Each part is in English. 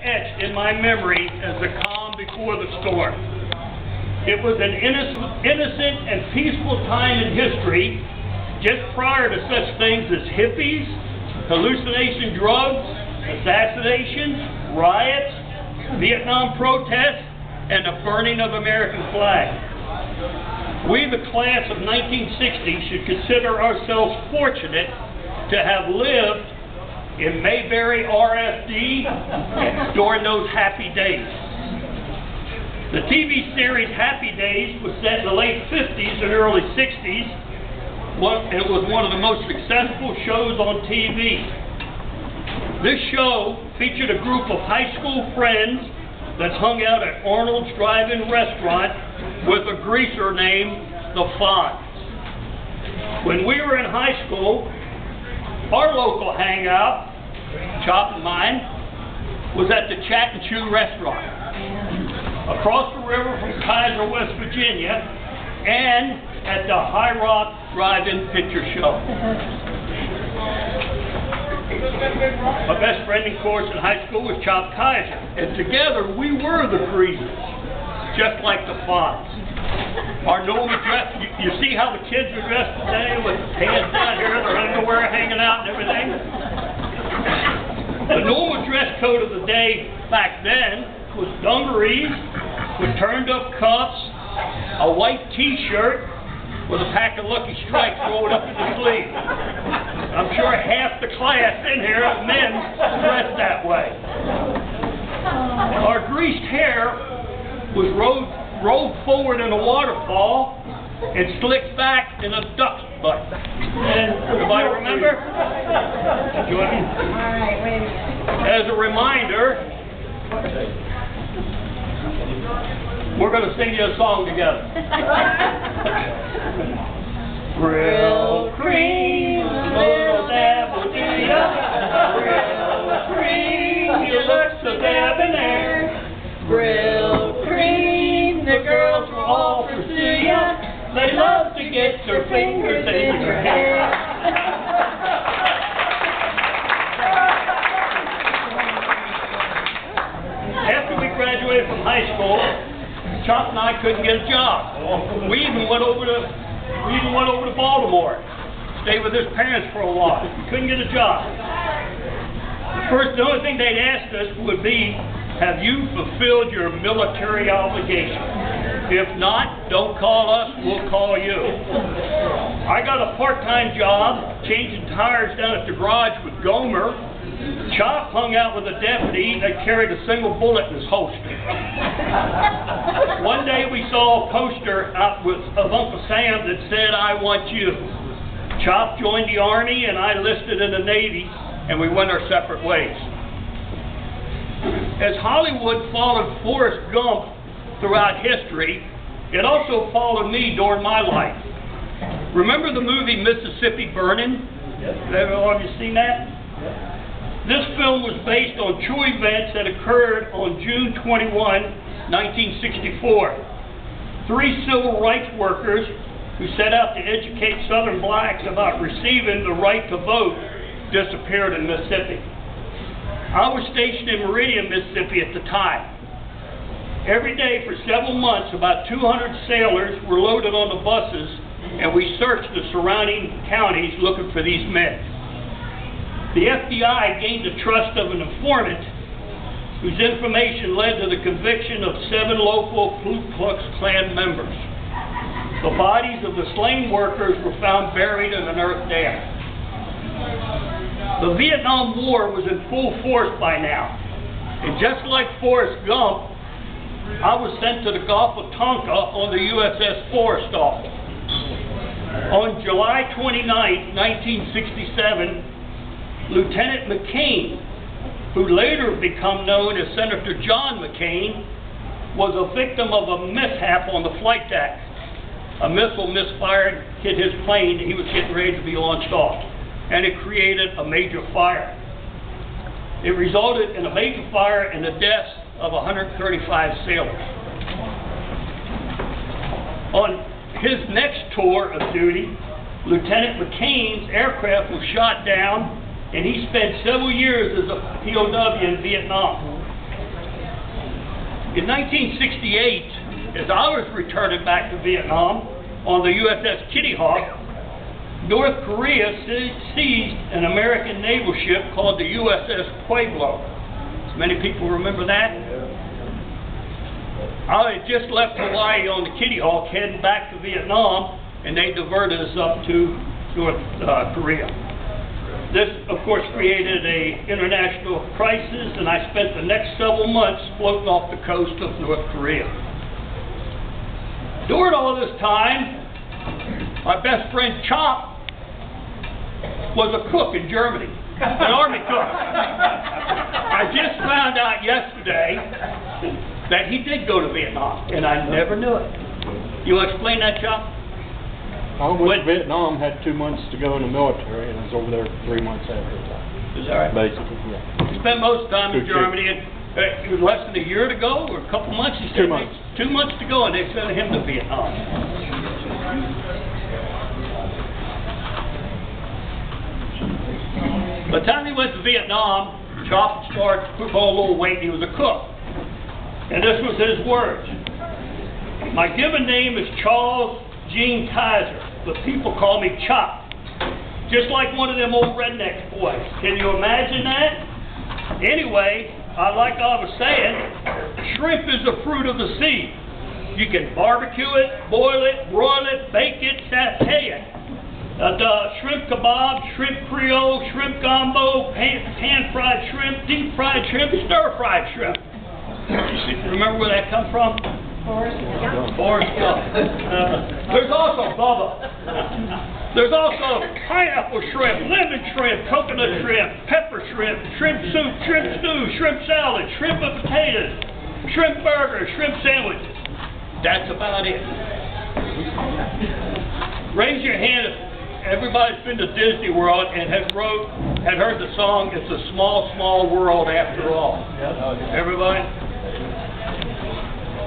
etched in my memory as the calm before the storm. It was an innocent and peaceful time in history, just prior to such things as hippies, hallucination drugs, assassinations, riots, Vietnam protests, and the burning of American flag. We, the class of 1960, should consider ourselves fortunate to have lived in Mayberry RFD during those happy days. The TV series Happy Days was set in the late 50s and early 60s. It was one of the most successful shows on TV. This show featured a group of high school friends that hung out at Arnold's Drive-In Restaurant with a greaser named the Fonz. When we were in high school, our local hangout, Chop and mine, was at the Chat and Chew restaurant, across the river from Kaiser, West Virginia, and at the High Rock Drive-In Picture Show. My best friend, of course, in high school was Chop Kaiser, and together we were the Greasers, just like the Fonz. Our normal dress, you see how the kids are dressed today with pants down here, their underwear hanging out and everything? The normal dress code of the day back then was dungarees with turned up cuffs, a white t-shirt with a pack of Lucky Strikes rolled up in the sleeve. I'm sure half the class in here of men dressed that way. Our greased hair was rolled forward in a waterfall and slicked back in a duck's butt. And everybody remember? Join me. As a reminder, we're going to sing you a song together. Real cream, little dab will do ya. Real cream, you look so debonair. Real cream, the girls will all pursue ya. They love to get their fingers in your hair. After we graduated from high school, Chop and I couldn't get a job. We even went over to Baltimore, stayed with his parents for a while. We couldn't get a job. The only thing they'd asked us would be, have you fulfilled your military obligation? If not, don't call us, we'll call you. I got a part-time job changing tires down at the garage with Gomer. Chop hung out with a deputy that carried a single bullet in his holster. One day we saw a poster out of Uncle Sam that said, I want you. Chop joined the Army and I enlisted in the Navy, and we went our separate ways. As Hollywood followed Forrest Gump throughout history, it also followed me during my life. Remember the movie Mississippi Burning? Yes. Have you seen that? Yes. This film was based on true events that occurred on June 21, 1964. 3 civil rights workers who set out to educate Southern blacks about receiving the right to vote disappeared in Mississippi. I was stationed in Meridian, Mississippi at the time. Every day for several months, about 200 sailors were loaded on the buses, and we searched the surrounding counties looking for these men. The FBI gained the trust of an informant whose information led to the conviction of 7 local Ku Klux Klan members. The bodies of the slain workers were found buried in an earth dam. The Vietnam War was in full force by now, and just like Forrest Gump, I was sent to the Gulf of Tonkin on the USS Forrestal. On July 29, 1967, Lieutenant McCain, who later became known as Senator John McCain, was a victim of a mishap on the flight deck. A missile misfired, hit his plane, and he was getting ready to be launched off, and it created a major fire. It resulted in a major fire and the deaths of 135 sailors. On his next tour of duty, Lieutenant McCain's aircraft was shot down, and he spent several years as a POW in Vietnam. In 1968, as I was returning back to Vietnam on the USS Kitty Hawk, North Korea seized an American naval ship called the USS Pueblo. Many people remember that? I had just left Hawaii on the Kitty Hawk heading back to Vietnam, and they diverted us up to North Korea. This, of course, created an international crisis, and I spent the next several months floating off the coast of North Korea. During all this time, my best friend Chop was a cook in Germany, an army cook. I just found out yesterday that he did go to Vietnam, and I never knew it. You want to explain that, Chop? I went to Vietnam, had 2 months to go in the military, and I was over there 3 months after that. Is that right? Basically, yeah. He spent most of the time in Germany, and it was less than a year to go, or a couple months? He said 2 months. 2 months to go, and they sent him to Vietnam. By the time he went to Vietnam, Chop started to put on a little weight, and he was a cook. And this was his words. My given name is Charles Gene Kaiser, but people call me Chop. Just like one of them old redneck boys. Can you imagine that? Anyway, like I was saying, shrimp is a fruit of the sea. You can barbecue it, boil it, broil it, bake it, saute it. Shrimp kebab, shrimp creole, shrimp gumbo, pan-fried shrimp, deep-fried shrimp, stir-fried shrimp. Remember where that comes from? Forrest Gump. There's also Bubba. There's also pineapple shrimp, lemon shrimp, coconut shrimp, pepper shrimp, shrimp soup, shrimp stew, shrimp salad, shrimp and potatoes, shrimp burgers, shrimp sandwiches. That's about it. Raise your hand if everybody's been to Disney World and had heard the song, It's a Small, Small World After All. Everybody?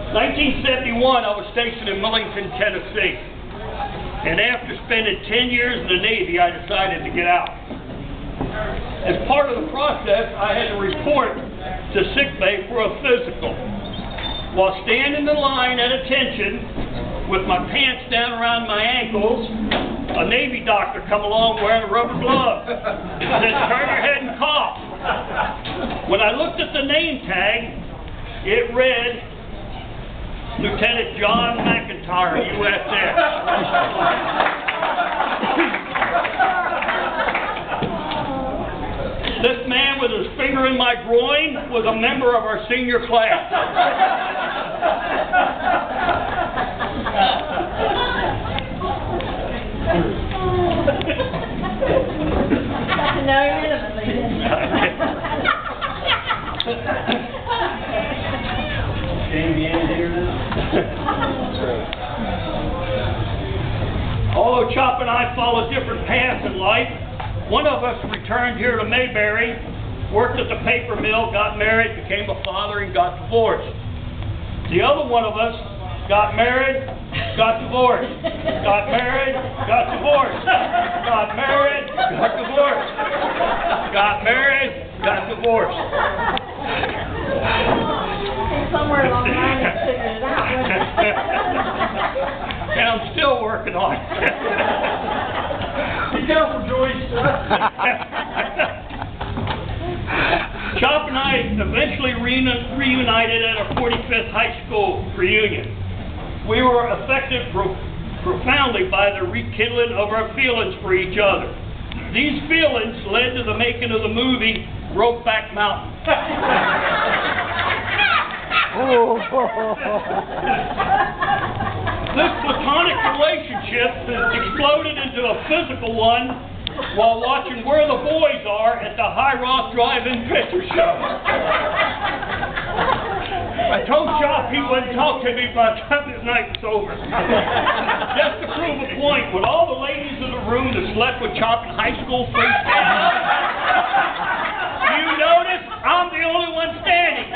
1971, I was stationed in Millington, Tennessee. And after spending 10 years in the Navy, I decided to get out. As part of the process, I had to report to sickbay for a physical. While standing in line at attention, with my pants down around my ankles, a Navy doctor come along wearing a rubber glove. He said, turn your head and cough. When I looked at the name tag, it read, Lieutenant John McIntyre, USS. This man with his finger in my groin was a member of our senior class. Got to know him intimately. Although Chop and I followed different paths in life, one of us returned here to Mayberry, worked at the paper mill, got married, became a father, and got divorced. The other one of us got married, got divorced, got married, got divorced, got married, got divorced, got married, got divorced. Somewhere along the line, you figured it out, wouldn't you? And I'm still working on it. Be careful, Joyce. Chop and I eventually reunited at our 45th high school reunion. We were affected profoundly by the rekindling of our feelings for each other. These feelings led to the making of the movie Brokeback Mountain. This platonic relationship exploded into a physical one while watching Where the Boys Are at the High Rock Drive-In Picture Show. I told Chop he wouldn't talk to me by the time the night was over. Just to prove a point, with all the ladies in the room that slept with Chop in high school freestyle, you notice I'm the only one standing.